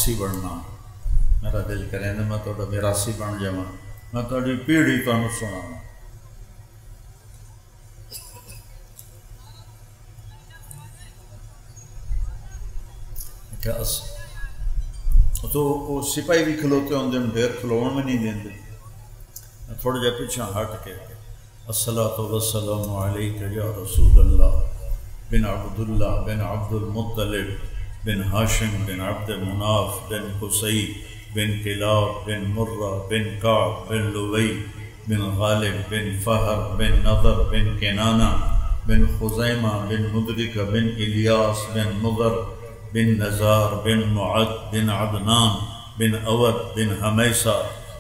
میراسی بننا میرا دل کریں میں تھوڑا میراسی بن جاواں میں تھوڑی پیڑھی تمہیں سناواں تو وہ سپاہی بھی کھلوتے ہوندے ڈھیر کھلون میں نہیں دیندے تھوڑا جا پیچھے ہٹ کے الصلاۃ والسلام علیک یا رسول اللہ بن عبداللہ بن عبد المطلب بن ہاشم بن عبد مناف بن قصی بن کلاب بن مرہ بن کعب بن لوی بن غالب بن فہر بن نضر بن کنانہ بن خزیمہ بن مدرک بن الیاس بن مضر بن نزار بن معد بن عدنان بن اود بن حمیسہ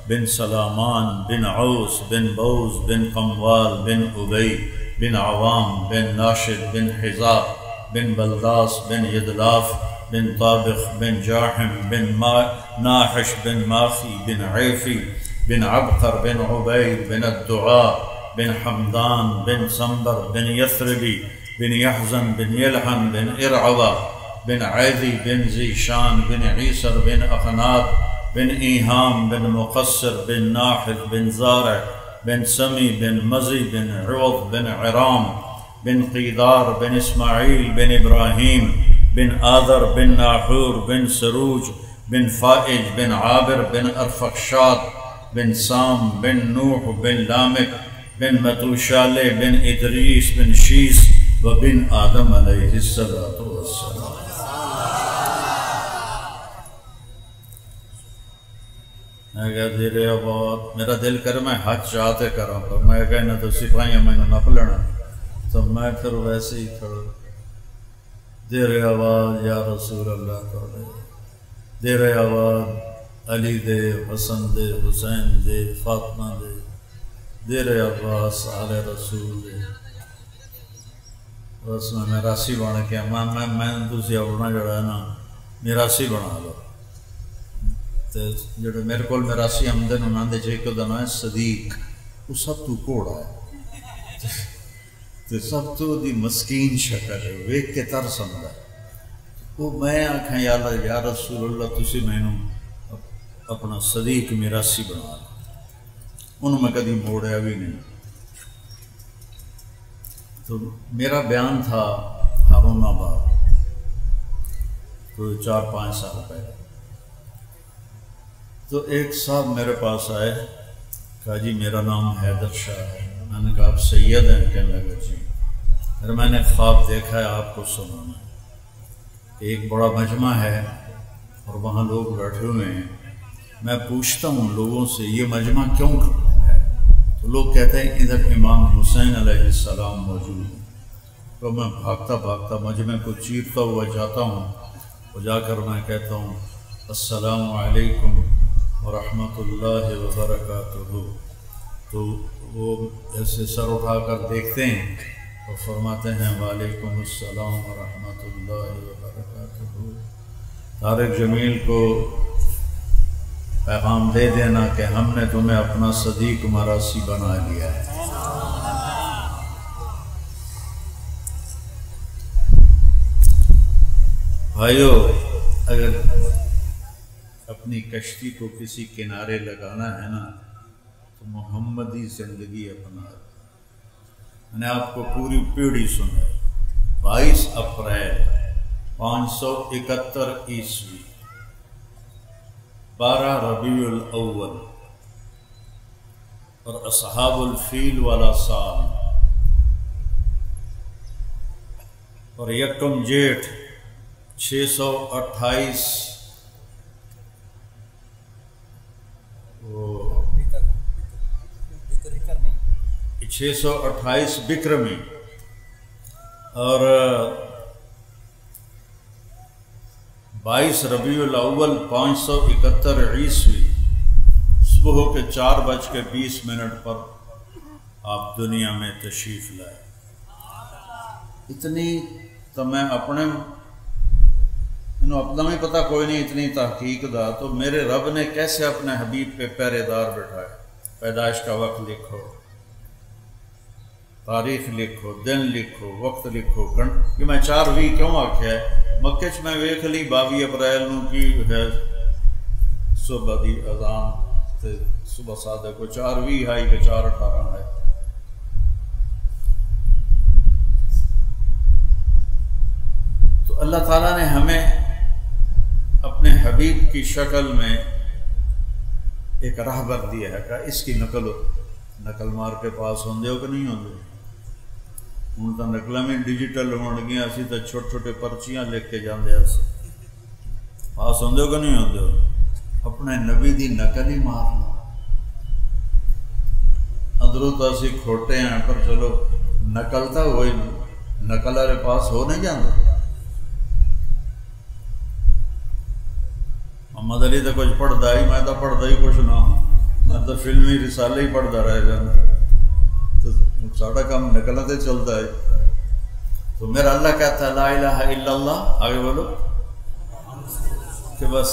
بن سلامان بن عوس بن بوز بن قموال بن ابی بن عوام بن ناشد بن حزاب بن بلداس بن یدلاف بن طابخ بن جاحم بن ناحش بن ماخی بن عیفی بن عبقر بن عبید بن الدعاء بن حمدان بن سنبر بن یثربی بن یحزن بن یلحن بن ارعوہ بن عیدی بن زیشان بن عیسر بن اخناد بن ایہام بن مقصر بن ناحل بن زارع بن سمی بن مزی بن عوض بن عرام بن قیدار بن اسماعیل بن ابراہیم بن آذر بن ناحور بن سروج بن فائج بن عابر بن ارفخشاد بن سام بن نوح بن لامک بن متوشالے بن ادریس بن شیس و بن آدم علیہ السلام میں کہا دیرے آباد میرا دل کر میں حج چاہتے کروں پر میں کہنا تو سپاہیاں میں نے نپ لینا تو میں پھر ویسے ہی کھڑا دیرے آباد یا رسول اللہ تعالی دیرے آباد علی دے حسن دے حسین دے فاطمہ دے دیرے آباد سال رسول دے بس میں میراسی بنا کے میں تسی اپنا جڑا ہے نا میراسی بنا لو جڑے میرے کو میراسی آمدن انہوں نے جے کو دنوں ہے صدیق وہ سب تو کوڑا ہے تو سب تو دی مسکین شکل ہے ویک کے تر سمدہ وہ میں آکھیں یا اللہ یا رسول اللہ تسی میں نے اپنا صدیق میراسی بنا لو انہوں میں کدھی موڑیا بھی نہیں تو میرا بیان تھا ہارون آباد کوئی 4-5 سال پہلے تو ایک صاحب میرے پاس آئے کہا جی میرا نام حیدر شاہ ہے میں نے کہا آپ سید ہیں کہنے لگا جی پھر میں نے خواب دیکھا ہے آپ کو سنانا ایک بڑا مجمع ہے اور وہاں لوگ بیٹھے ہوئے ہیں میں پوچھتا ہوں لوگوں سے یہ مجمع کیوں ہے تو لوگ کہتے ہیں ادھر امام حسین علیہ السلام موجود ہیں تو میں بھاگتا بھاگتا مجمع کو چیرتا ہوا جاتا ہوں اور جا کر میں کہتا ہوں السلام علیکم ورحمۃ اللہ وبرکاتہ تو وہ ایسے سر اٹھا کر دیکھتے ہیں اور فرماتے ہیں وعلیکم السلام ورحمۃ اللہ وبرکاتہ طارق جمیل کو پیغام دے دینا کہ ہم نے تمہیں اپنا صدیق میراسی بنا لیا ہے بھائیو اگر اپنی کشتی کو کسی کنارے لگانا ہے نا تو محمدی زندگی اپنا میں نے آپ کو پوری پیڑھی سنا 22 اپریل 571 عیسوی 12 ربیع الاول اور اصحاب الفیل والا سال اور یکم جیٹھ 628 628 بکرمی اور 22 ربیع الاول 571 عیسوی صبح کے 4:20 پر آپ دنیا میں تشریف لائے اتنی تو میں اپنے اپنا ہی پتہ کوئی نہیں اتنی تحقیق دا تو میرے رب نے کیسے اپنے حبیب پہ پہرے دار بٹھائے پیدائش کا وقت لکھو تاریخ لکھو، دن لکھو، وقت لکھو کہ میں 4 کیوں آکھیا ہے مکے چ میں ویکھ لی 22 اپریل نو کی ہے صبح دی اذان تے صبح صادق کو 4 ہے کہ 4:18 ہے۔ تو اللہ تعالیٰ نے ہمیں اپنے حبیب کی شکل میں ایک راہبر دیا ہے کہ اس کی نقل مار کے پاس ہوندے ہو کہ نہیں ہوندے؟ ہوں تو نقلیں میں ڈیجیٹل ہون گیا، اسی تو چھوٹے چھوٹے پرچیاں لکھ کے جاندے ہیں، پاس ہوندے ہو کہ نہیں ہوندے ہو؟ اپنے نبی دی نقل ہی مار لو، اندروں تو اسی کھوٹے ہیں پر چلو نقل تو ہوئی نقل والے پاس ہو نہیں جاندے۔ محمد علی تو کچھ پڑھتا ہی، میں تو پڑھتا ہی کچھ نہ ہوں، میں تو فلمی رسالے ہی پڑھتا رہ جانا، تو ساڑھا کام نقلتے چلتا ہے۔ تو میرا اللہ کہتا ہے لا الہ الا اللہ، آگے بولو کہ بس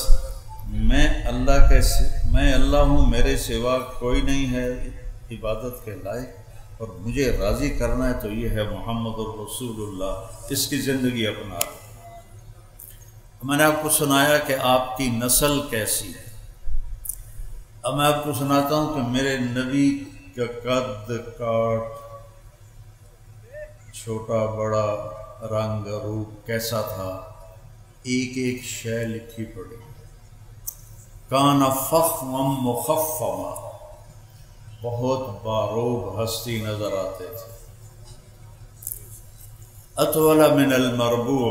میں اللہ ہوں، میرے سوا کوئی نہیں ہے عبادت کے لائق، اور مجھے راضی کرنا ہے تو یہ ہے محمد الرسول اللہ، اس کی زندگی اپنا۔ میں نے آپ کو سنایا کہ آپ کی نسل کیسی ہے، اب میں آپ کو سناتا ہوں کہ میرے نبی کا قد کاٹ، چھوٹا بڑا، رنگ روپ کیسا تھا، ایک ایک شے لکھی پڑی۔ کان فخما مخفما، بہت باروب ہستی نظر آتے تھے۔ اطول من المربوع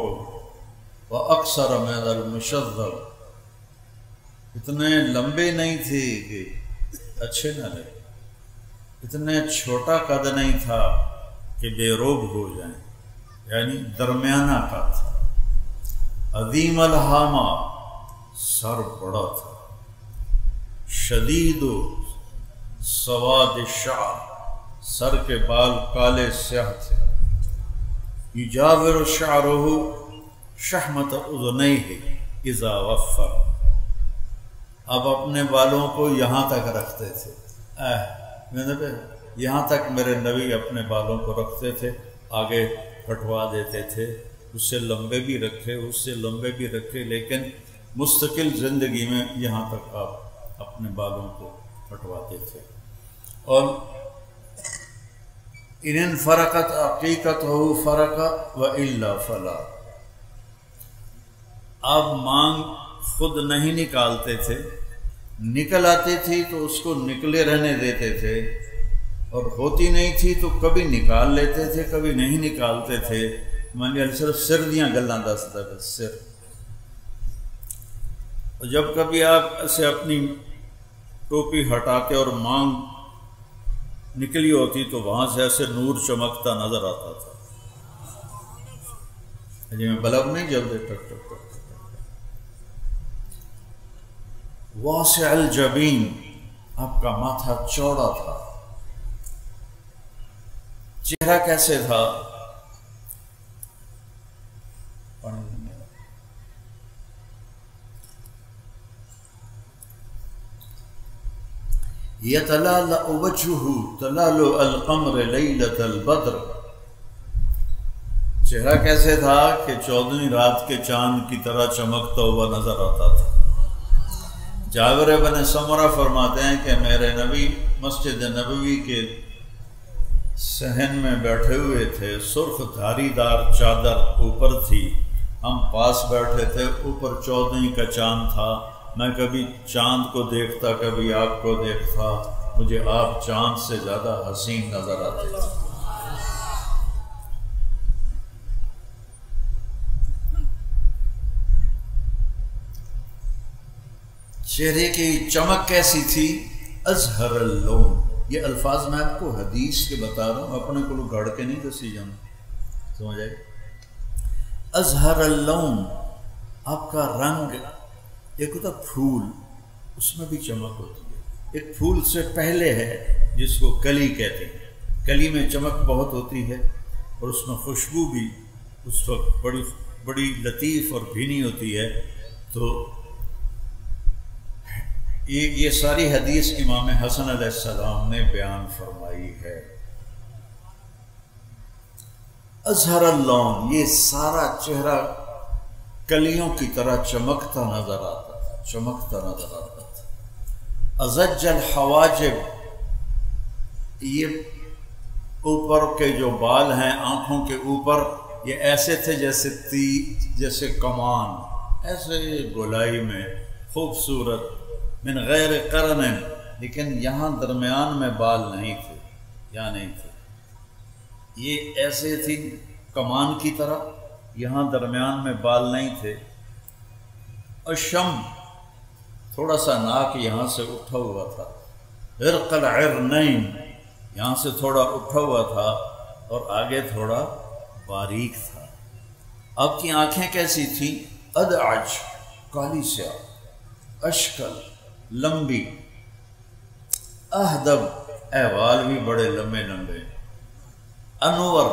واکثر من المشذب، اتنے لمبے نہیں تھے کہ اچھے نہ لگے، اتنے چھوٹا قد نہیں تھا کہ بے روب ہو جائیں، یعنی درمیانہ قد تھا۔ عظیم الحامہ، سر بڑا تھا۔ شدید سواد الشعر، سر کے بال کالے سیاہ تھے۔ یجاور شعرہ شحمت اذنیہ اذا وفر، اب اپنے بالوں کو یہاں تک رکھتے تھے، یہاں تک میرے نبی اپنے بالوں کو رکھتے تھے، آگے کٹوا دیتے تھے، اس سے لمبے بھی رکھے، اس سے لمبے بھی رکھے، لیکن مستقل زندگی میں یہاں تک آپ اپنے بالوں کو کٹواتے تھے۔ اور ان فرقت عقیقتہ فرق والا فلا، آپ مانگ خود نہیں نکالتے تھے، نکل آتی تھی تو اس کو نکلے رہنے دیتے تھے، اور ہوتی نہیں تھی تو کبھی نکال لیتے تھے کبھی نہیں نکالتے تھے۔ میں نے صرف سر دیاں گلاں دستا ہے، سر، اور جب کبھی آپ اسے اپنی ٹوپی ہٹاتے اور مانگ نکلی ہوتی تو وہاں سے ایسے نور چمکتا نظر آتا تھا، جی میں بلب نہیں جلدے، ٹک ٹک ٹک۔ واسع الجبین، آپ کا ماتھا چوڑا تھا۔ چہرہ کیسے تھا؟ یتلالأ وجہہ تلالؤ القمر لیلۃ البدر، چہرہ کیسے تھا کہ 14ویں رات کے چاند کی طرح چمکتا ہوا نظر آتا تھا۔ جابر بن سمرہ فرماتے ہیں کہ میرے نبی مسجد نبوی کے صحن میں بیٹھے ہوئے تھے، سرخ دھاری دار چادر اوپر تھی، ہم پاس بیٹھے تھے، اوپر 14ویں کا چاند تھا، میں کبھی چاند کو دیکھتا کبھی آپ کو دیکھتا، مجھے آپ چاند سے زیادہ حسین نظر آتے تھے۔ چہرے کی چمک کیسی تھی؟ ازہر اللون، یہ الفاظ میں آپ کو حدیث کے بتا رہا ہوں، اپنے کو گھڑ کے نہیں دسی جانا، سمجھ آئے؟ ازہر اللون، آپ کا رنگ، ایک ہوتا پھول، اس میں بھی چمک ہوتی ہے، ایک پھول سے پہلے ہے جس کو کلی کہتے ہیں، کلی میں چمک بہت ہوتی ہے اور اس میں خوشبو بھی اس وقت بڑی لطیف اور بھینی ہوتی ہے۔ تو یہ ساری حدیث امام حسن علیہ السلام نے بیان فرمائی ہے۔ اظہر اللون، یہ سارا چہرہ کلیوں کی طرح چمکتا نظر آتا تھا، چمکتا نظر آتا تھا۔ ازج الحواجب، یہ اوپر کے جو بال ہیں آنکھوں کے اوپر، یہ ایسے تھے جیسے جیسے کمان، ایسے گولائی میں خوبصورت، من غیر قرن، لیکن یہاں درمیان میں بال نہیں تھے، یہاں نہیں تھے، یہ ایسے تھی کمان کی طرح، یہاں درمیان میں بال نہیں تھے۔ اشم، تھوڑا سا ناک یہاں سے اٹھا ہوا تھا، عرق العرنین، یہاں سے تھوڑا اٹھا ہوا تھا اور آگے تھوڑا باریک تھا۔ آپ کی آنکھیں کیسی تھیں؟ ادعج، کالی سیاہ، اشکل، لمبی، اہدب، احوال بھی بڑے لمبے لمبے، انور،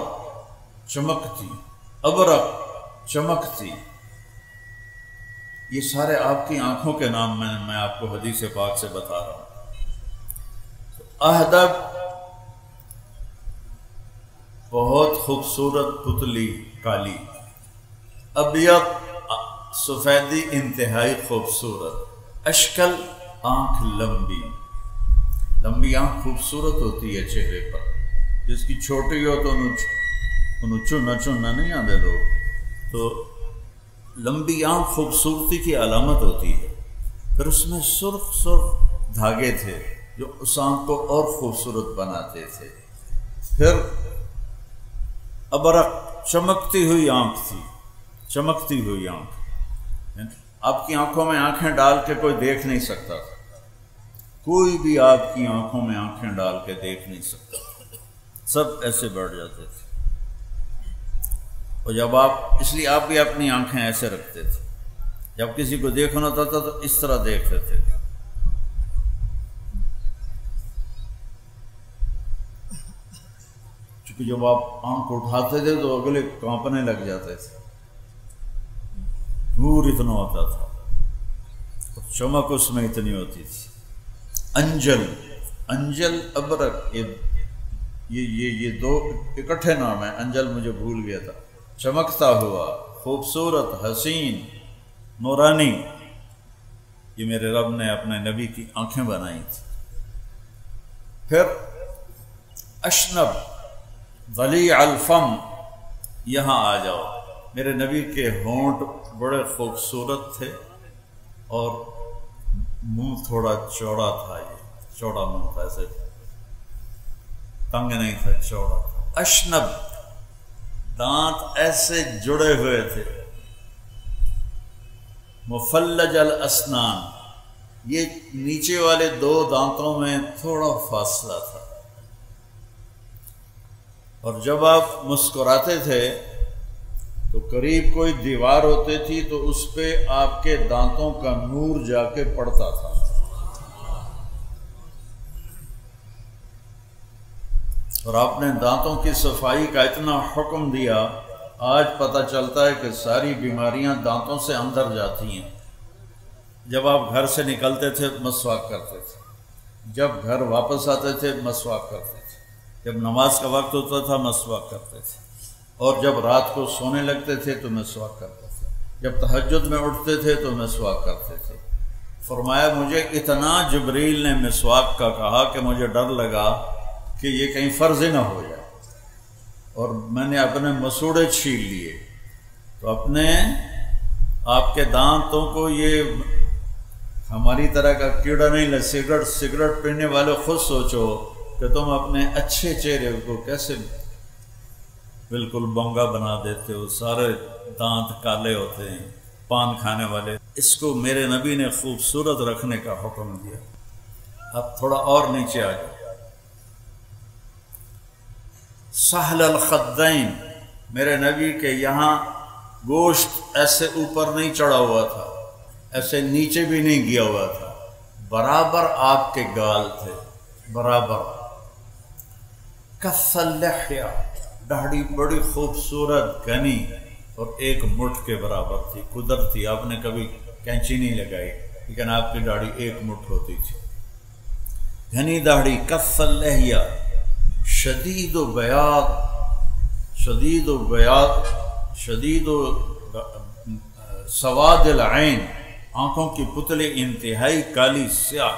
چمکتی، ابرق، چمکتی۔ یہ سارے آپ کی آنکھوں کے نام میں آپ کو حدیث پاک سے بتا رہا ہوں۔ اہدب، بہت خوبصورت پتلی کالی، ابیض، سفیدی انتہائی خوبصورت، اشکل، آنکھ لمبی، لمبی آنکھ خوبصورت ہوتی ہے چہرے پر، جس کی چھوٹی ہو تو انہوں چننا نہیں آتے لوگ، تو لمبی آنکھ خوبصورتی کی علامت ہوتی ہے۔ پھر اس میں سرخ سرخ دھاگے تھے جو اس آنکھ کو اور خوبصورت بناتے تھے۔ پھر ابرق، چمکتی ہوئی آنکھ تھی، چمکتی ہوئی آنکھ، آپ کی آنکھوں میں آنکھیں ڈال کے کوئی دیکھ نہیں سکتا تھا، کوئی بھی آپ کی آنکھوں میں آنکھیں ڈال کے دیکھ نہیں سکتا، سب ایسے بیٹھ جاتے تھے۔ اور جب آپ، اس لیے آپ بھی اپنی آنکھیں ایسے رکھتے تھے، جب کسی کو دیکھنا ہوتا تھا تو اس طرح دیکھتے تھے۔ چونکہ جب آپ آنکھ اٹھاتے تھے تو اگلے کانپنے لگ جاتے تھے، نور اتنا ہوتا تھا اور چمک اس میں اتنی ہوتی تھی۔ انجل، انجل، ابرق، یہ دو اکٹھے نام ہیں، انجل مجھے بھول گیا تھا۔ چمکتا ہوا، خوبصورت، حسین، نورانی، یہ میرے رب نے اپنے نبی کی آنکھیں بنائی تھی۔ پھر اشنب، ضلیع الفم، یہاں آ جاؤ، میرے نبی کے ہونٹ بڑے خوبصورت تھے اور منہ تھوڑا چوڑا تھا، یہ چوڑا منہ تھا، ایسے تنگ نہیں تھا، چوڑا تھا۔ اشنب، دانت ایسے جڑے ہوئے تھے۔ مفلج الاسنان، یہ نیچے والے دو دانتوں میں تھوڑا فاصلہ تھا، اور جب آپ مسکراتے تھے تو قریب کوئی دیوار ہوتی تھی تو اس پہ آپ کے دانتوں کا نور جا کے پڑتا تھا۔ اور آپ نے دانتوں کی صفائی کا اتنا حکم دیا، آج پتہ چلتا ہے کہ ساری بیماریاں دانتوں سے اندر جاتی ہیں۔ جب آپ گھر سے نکلتے تھے مسواک کرتے تھے، جب گھر واپس آتے تھے مسواک کرتے تھے، جب نماز کا وقت ہوتا تھا مسواک کرتے تھے، اور جب رات کو سونے لگتے تھے تو مسواک کرتے تھے، جب تہجد میں اٹھتے تھے تو مسواک کرتے تھے۔ فرمایا مجھے اتنا جبریل نے مسواک کا کہا کہ مجھے ڈر لگا کہ یہ کہیں فرض نہ ہو جائے، اور میں نے اپنے مسوڑے چھیل لیے۔ تو اپنے آپ کے دانتوں کو، یہ ہماری طرح کا کیڑا نہیں لگ، سگریٹ پینے والے خود سوچو کہ تم اپنے اچھے چہرے کو کیسے بالکل بونگا بنا دیتے ہو، سارے دانت کالے ہوتے ہیں پان کھانے والے۔ اس کو میرے نبی نے خوبصورت رکھنے کا حکم دیا۔ اب تھوڑا اور نیچے آ جاؤ۔ سہل الخدین، میرے نبی کے یہاں گوشت ایسے اوپر نہیں چڑھا ہوا تھا، ایسے نیچے بھی نہیں گیا ہوا تھا، برابر آپ کے گال تھے، برابر۔ کث اللحیہ، داڑھی بڑی خوبصورت گھنی اور ایک مٹھ کے برابر تھی، قدرتی، آپ نے کبھی کینچی نہیں لگائی لیکن آپ کی داڑھی ایک مٹھ ہوتی تھی، گھنی داڑھی۔ کث اللحیہ، شدید و بیاض، شدید و بیاض، شدید و سواد العین، آنکھوں کی پتلی انتہائی کالی سیاہ،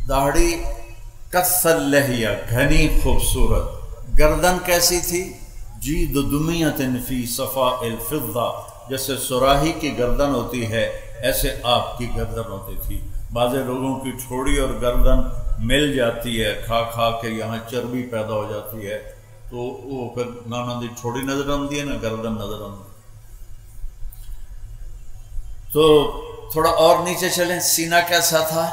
داڑھی کث اللحیہ گھنی خوبصورت، گردن کیسی تھی؟ جید دمیۃ فی صفاء الفضہ، جیسے سراہی کی گردن ہوتی ہے ایسے آپ کی گردن ہوتی تھی۔ بعض لوگوں کی ٹھوڑی اور گردن مل جاتی ہے، کھا کھا کے یہاں چربی پیدا ہو جاتی ہے، تو وہ پھر نہ دی ٹھوڑی نظر آتی ہے نہ گردن نظر آتی۔ تو تھوڑا اور نیچے چلیں، سینہ کیسا تھا؟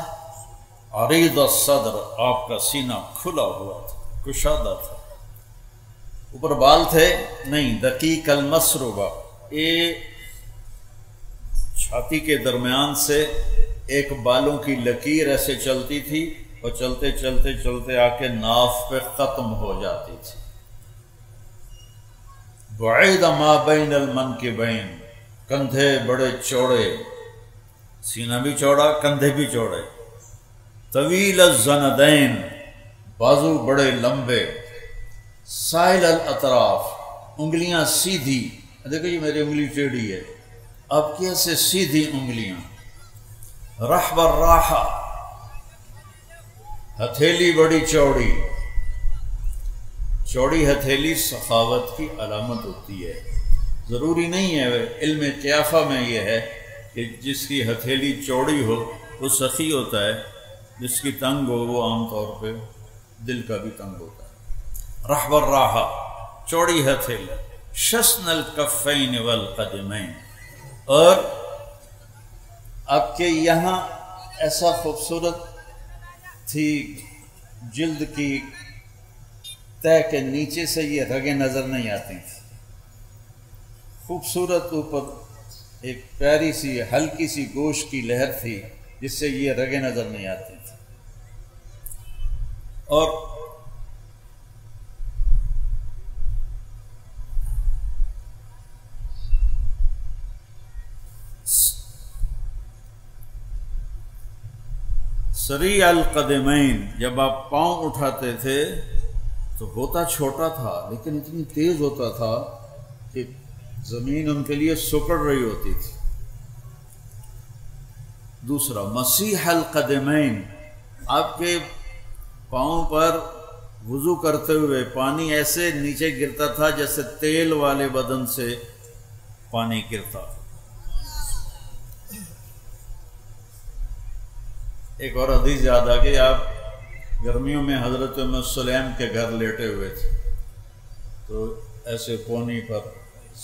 عریض الصدر، آپ کا سینہ کھلا ہوا تھا، کشادہ تھا۔ اوپر بال تھے؟ نہیں، دقیق المسربہ، یہ چھاتی کے درمیان سے ایک بالوں کی لکیر ایسے چلتی تھی اور چلتے چلتے چلتے آ کے ناف پہ ختم ہو جاتی تھی۔ بعید ما بین المنکبین، کندھے بڑے چوڑے، سینہ بھی چوڑا کندھے بھی چوڑے۔ طویل الزندین، بازو بڑے لمبے۔ سائل الاطراف، انگلیاں سیدھی، دیکھو یہ میری انگلی ٹیڑھی ہے، اب کیسے سیدھی انگلیاں۔ رحب الراحہ، ہتھیلی بڑی چوڑی، چوڑی ہتھیلی سخاوت کی علامت ہوتی ہے۔ ضروری نہیں ہے، علم قیافہ میں یہ ہے کہ جس کی ہتھیلی چوڑی ہو وہ سخی ہوتا ہے، جس کی تنگ ہو وہ عام طور پہ دل کا بھی تنگ ہوتا ہے۔ رحب الراحہ، چوڑی ہتھیلی۔ شسن الکفین والقدمین، اور آپ کے یہاں ایسا خوبصورت تھی جلد کی تہ کے نیچے سے یہ رگیں نظر نہیں آتی تھی، خوبصورت اوپر ایک پیاری سی ہلکی سی گوشت کی لہر تھی جس سے یہ رگیں نظر نہیں آتی تھی۔ اور سریع القدمین، جب آپ پاؤں اٹھاتے تھے تو ہوتا چھوٹا تھا لیکن اتنی تیز ہوتا تھا کہ زمین ان کے لیے سکڑ رہی ہوتی تھی۔ دوسرا مسیح القدمین، آپ کے پاؤں پر وضو کرتے ہوئے پانی ایسے نیچے گرتا تھا جیسے تیل والے بدن سے پانی گرتا۔ ایک اور حدیث یاد آ گئی، آپ گرمیوں میں حضرت ام سلیم کے گھر لیٹے ہوئے تھے، تو ایسے کونی پر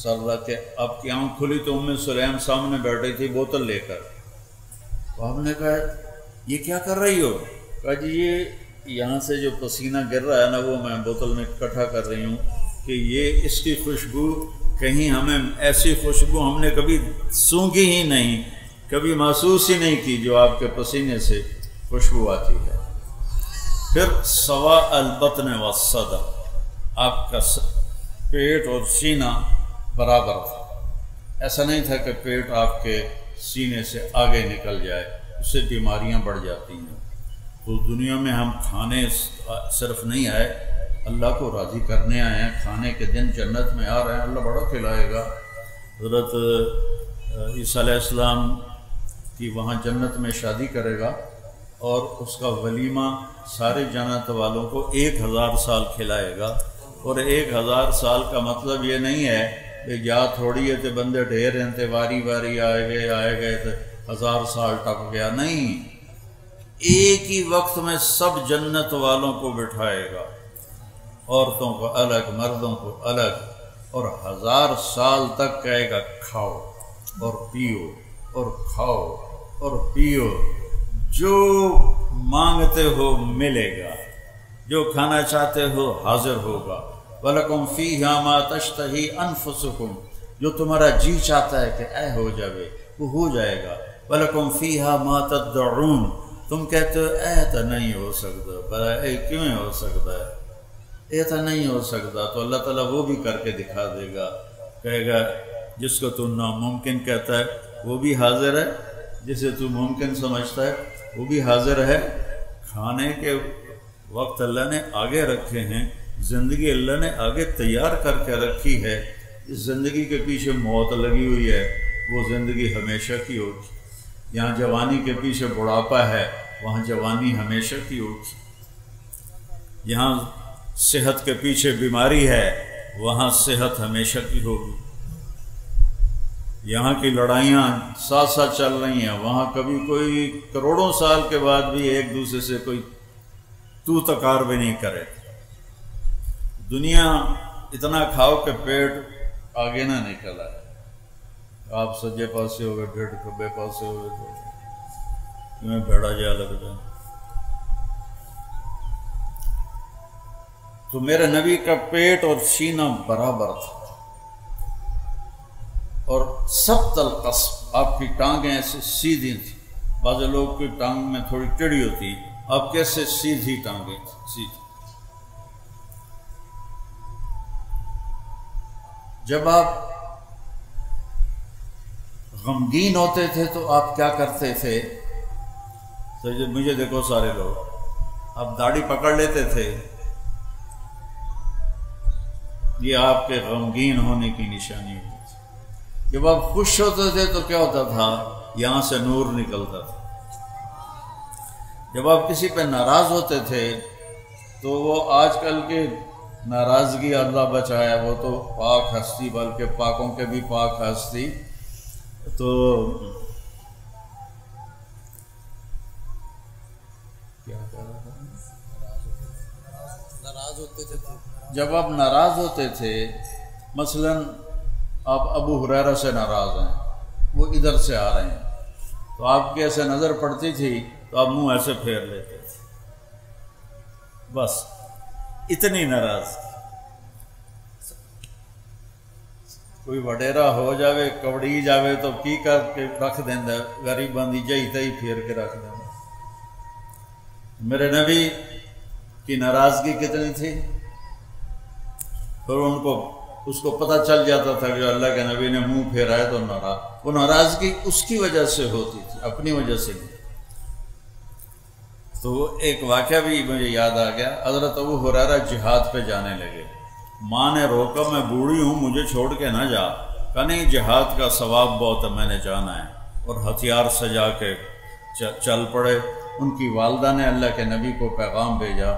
سر رکھ کے آپ کی آنکھ کھلی تو ام سلیم سامنے بیٹھی تھی بوتل لے کر۔ تو آپ نے کہا یہ کیا کر رہی ہو؟ کہا جی یہ یہاں سے جو پسینہ گر رہا ہے نا وہ میں بوتل میں اکٹھا کر رہی ہوں کہ یہ اس کی خوشبو کہیں ہمیں ایسی خوشبو ہم نے کبھی سونگھی ہی نہیں، کبھی محسوس ہی نہیں کی جو آپ کے پسینے سے خوشبو آتی ہے۔ پھر سوا البطن والصدر، آپ کا پیٹ اور سینہ برابر تھا، ایسا نہیں تھا کہ پیٹ آپ کے سینے سے آگے نکل جائے، اس سے بیماریاں بڑھ جاتی ہیں۔ تو دنیا میں ہم کھانے صرف نہیں آئے، اللہ کو راضی کرنے آئے ہیں، کھانے کے دن جنت میں آ رہے ہیں، اللہ بڑا کھلائے گا۔ حضرت عیسیٰ علیہ السلام کی وہاں جنت میں شادی کرے گا اور اس کا ولیمہ سارے جنت والوں کو 1000 سال کھلائے گا، اور 1000 سال کا مطلب یہ نہیں ہے کہ جا تھوڑی ہے تو بندے ڈھیر ہیں تے واری واری آئے گئے تو 1000 سال ٹپ گیا، نہیں، ایک ہی وقت میں سب جنت والوں کو بٹھائے گا، عورتوں کو الگ مردوں کو الگ، اور 1000 سال تک کہے گا کھاؤ اور پیو اور کھاؤ اور پیو، جو مانگتے ہو ملے گا، جو کھانا چاہتے ہو حاضر ہوگا۔ وَلَكُمْ فِيهَا مَا تَشْتَهِي أَنفُسُكُمْ، جو تمہارا جی چاہتا ہے کہ اے ہو جائے وہ ہو جائے گا۔ وَلَكُمْ فِيهَا مَا تَدَّعُونَ، تم کہتے ہو اے تو نہیں ہو سکتا، بھلا اے کیوں ہو سکتا ہے، اے تو نہیں ہو سکتا، تو اللہ تعالیٰ وہ بھی کر کے دکھا دے گا، کہے گا جس کو تو ناممکن کہتا ہے وہ بھی حاضر ہے، جسے تو ممکن سمجھتا ہے وہ بھی حاضر ہے۔ کھانے کے وقت اللہ نے آگے رکھے ہیں زندگی اللہ نے آگے تیار کر کے رکھی ہے. اس زندگی کے پیچھے موت لگی ہوئی ہے، وہ زندگی ہمیشہ کی ہوگی. یہاں جوانی کے پیچھے بڑھاپا ہے، وہاں جوانی ہمیشہ کی ہوگی. یہاں صحت کے پیچھے بیماری ہے، وہاں صحت ہمیشہ کی ہوگی. یہاں کی لڑائیاں ساتھ ساتھ چل رہی ہیں، وہاں کبھی کوئی کروڑوں سال کے بعد بھی ایک دوسرے سے کوئی تو تکار بھی نہیں کرے. دنیا اتنا کھاؤ کہ پیٹ آگے نہ نکل آئے. آپ سجے پاسے ہو گئے، ڈیڑھ کھبے پاسے ہو گئے تو تمہیں بھیڑا جا لگ جائے. تو میرے نبی کا پیٹ اور سینہ برابر تھا، اور سبط القصب، آپ کی ٹانگیں ایسے سیدھی تھیں. بعض لوگ کی ٹانگ میں تھوڑی ٹیڑھی ہوتی، آپ کیسے سیدھی ٹانگیں سیدھی. جب آپ غمگین ہوتے تھے تو آپ کیا کرتے تھے؟ تو مجھے دیکھو سارے لوگ، آپ داڑھی پکڑ لیتے تھے، یہ آپ کے غمگین ہونے کی نشانی ہوتی تھی. جب آپ خوش ہوتے تھے تو کیا ہوتا تھا؟ یہاں سے نور نکلتا تھا. جب آپ کسی پہ ناراض ہوتے تھے تو وہ آج کل کے ناراضگی اللہ بچایا، وہ تو پاک ہستی، بلکہ پاکوں کے بھی پاک ہستی. تو کیا کہہ رہا تھا؟ ناراض ہوتے تھے. جب آپ ناراض ہوتے تھے، مثلا آپ ابو ہریرہ سے ناراض ہیں، وہ ادھر سے آ رہے ہیں، تو آپ کی ایسے نظر پڑتی تھی تو آپ منہ ایسے پھیر لیتے تھے. بس اتنی ناراض. کوئی وڈیرا ہو جاوے، کبڑی جاوے تو کی کر کے رکھ دینا، غریب بندی جہی تہی پھیر کے رکھ دینا. میرے نبی کی ناراضگی کتنی تھی، پھر اس کو پتہ چل جاتا تھا کہ اللہ کے نبی نے منہ پھیرا ہے تو ناراض. وہ ناراضگی اس کی وجہ سے ہوتی تھی، اپنی وجہ سے نہیں. تو ایک واقعہ بھی مجھے یاد آ گیا. حضرت ابو ہریرہ جہاد پہ جانے لگے. ماں نے روکا، میں بوڑھی ہوں، مجھے چھوڑ کے نہ جا. کہا نہیں، جہاد کا ثواب بہت ہے، میں نے جانا ہے. اور ہتھیار سجا کے چل پڑے. ان کی والدہ نے اللہ کے نبی کو پیغام بھیجا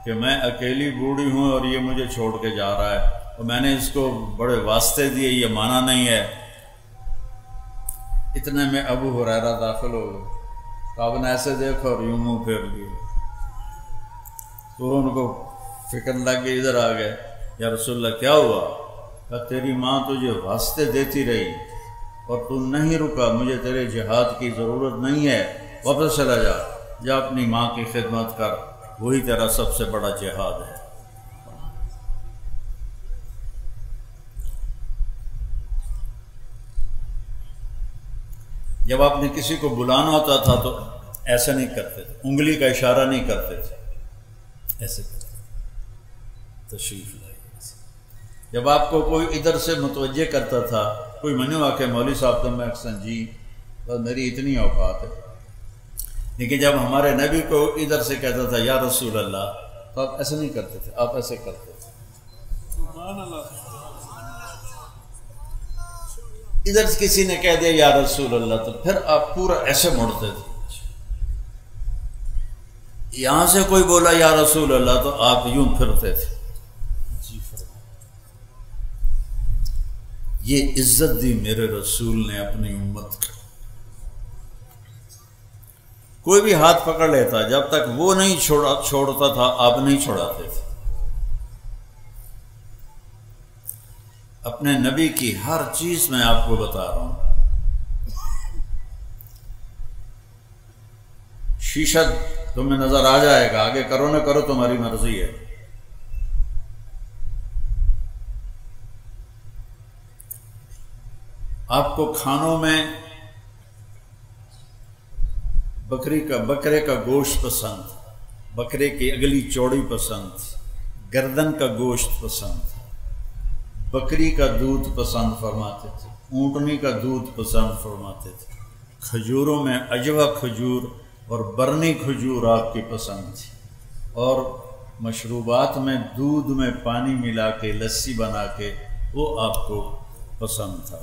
کہ میں اکیلی بوڑھی ہوں اور یہ مجھے چھوڑ کے جا رہا ہے، اور میں نے اس کو بڑے واسطے دیے، یہ مانا نہیں ہے. اتنے میں ابو ہریرہ داخل ہو گئے. تو آپ نے ایسے دیکھا اور یوں منہ پھیر لیے. تو ان کو فکر لگ گئی، ادھر آ گئے. یا رسول اللہ کیا ہوا؟ کہ تیری ماں تجھے واسطے دیتی رہی اور تو نہیں رکا، مجھے تیرے جہاد کی ضرورت نہیں ہے، واپس چلا جا، جا اپنی ماں کی خدمت کر، وہی تیرا سب سے بڑا جہاد ہے. جب آپ نے کسی کو بلانا ہوتا تھا تو ایسا نہیں کرتے تھے، انگلی کا اشارہ نہیں کرتے تھے، ایسے کرتے تھے. تشریف لائے. جب آپ کو کوئی ادھر سے متوجہ کرتا تھا، کوئی منو آ کے مولوی صاحب تو میں اکثر جی بس میری اتنی اوقات ہے. لیکن جب ہمارے نبی کو ادھر سے کہتا تھا یا رسول اللہ، تو آپ ایسے نہیں کرتے تھے، آپ ایسے کرتے تھے. سبحان اللہ. ادھر کسی نے کہہ دیا یا رسول اللہ تو پھر آپ پورا ایسے مڑتے تھے. یہاں سے کوئی بولا یا رسول اللہ تو آپ یوں پھرتے تھے. یہ عزت دی میرے رسول نے اپنی امت کو. کوئی بھی ہاتھ پکڑ لیتا، جب تک وہ نہیں چھوڑتا تھا آپ نہیں چھوڑاتے تھے. اپنے نبی کی ہر چیز میں آپ کو بتا رہا ہوں. شیشہ تمہیں نظر آ جائے گا، آگے کرو نہ کرو تمہاری مرضی ہے. آپ کو کھانوں میں بکرے کا گوشت پسند، بکرے کی اگلی چوڑی پسند، گردن کا گوشت پسند، بکری کا دودھ پسند فرماتے تھے، اونٹنی کا دودھ پسند فرماتے تھے. کھجوروں میں عجوہ کھجور اور برنی کھجور آپ کی پسند تھی. اور مشروبات میں دودھ میں پانی ملا کے لسی بنا کے وہ آپ کو پسند تھا۔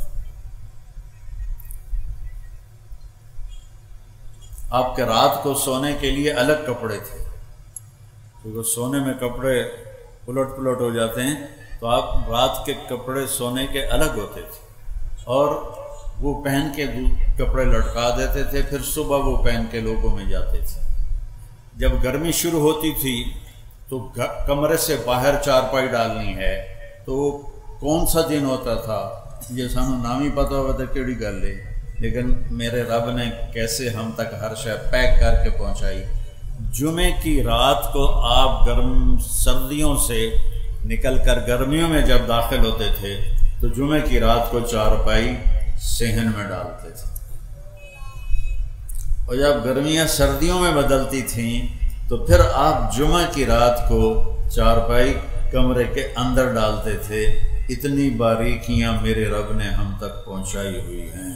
آپ کے رات کو سونے کے لیے الگ کپڑے تھے، کیونکہ سونے میں کپڑے پلٹ پلٹ ہو جاتے ہیں، تو آپ رات کے کپڑے سونے کے الگ ہوتے تھے اور وہ پہن کے کپڑے لٹکا دیتے تھے، پھر صبح وہ پہن کے لوگوں میں جاتے تھے۔ جب گرمی شروع ہوتی تھی تو کمرے سے باہر چارپائی ڈالنی ہے، تو وہ کون سا دن ہوتا تھا یہ سانو نام ہی پتہ ہوتا ہے کیڑی گل ہے، لیکن میرے رب نے کیسے ہم تک ہر شے پیک کر کے پہنچائی۔ جمعے کی رات کو آپ گرم سردیوں سے نکل کر گرمیوں میں جب داخل ہوتے تھے تو جمعے کی رات کو چارپائی صحن میں ڈالتے تھے، اور جب گرمیاں سردیوں میں بدلتی تھیں تو پھر آپ جمعہ کی رات کو چارپائی کمرے کے اندر ڈالتے تھے۔ اتنی باریکیاں میرے رب نے ہم تک پہنچائی ہوئی ہیں۔